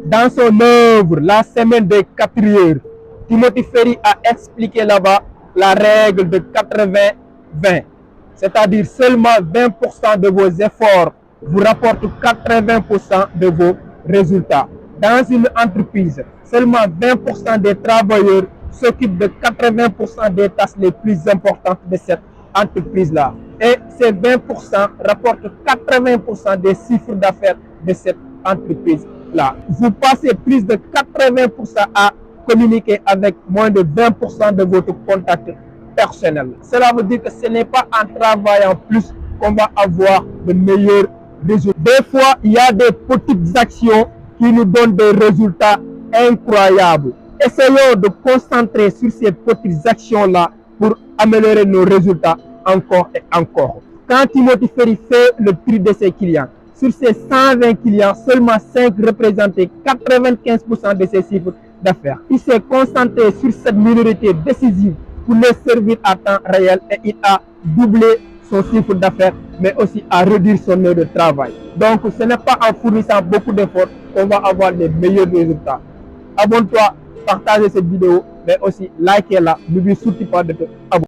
Dans son œuvre, La semaine des 4 heures, Timothy Ferry a expliqué là-bas la règle de 80-20. C'est-à-dire seulement 20% de vos efforts vous rapportent 80% de vos résultats. Dans une entreprise, seulement 20% des travailleurs s'occupent de 80% des tâches les plus importantes de cette entreprise-là. Et ces 20% rapportent 80% des chiffres d'affaires de cette entreprise-là. Vous passez plus de 80% à communiquer avec moins de 20% de votre contact personnel. Cela veut dire que ce n'est pas en travaillant plus qu'on va avoir de meilleurs résultats. Des fois, il y a des petites actions qui nous donnent des résultats incroyables. Essayons de concentrer sur ces petites actions-là pour améliorer nos résultats encore et encore. Quand Timothy Ferry fait le tri de ses clients, sur ses 120 clients, seulement 5 représentaient 95% de ses chiffres d'affaires. Il s'est concentré sur cette minorité décisive pour les servir à temps réel et il a doublé son chiffre d'affaires, mais aussi à réduire son heure de travail. Donc, ce n'est pas en fournissant beaucoup d'efforts qu'on va avoir les meilleurs résultats. Abonne-toi, partage cette vidéo, mais aussi like-la. N'oublie surtout pas de te abonner.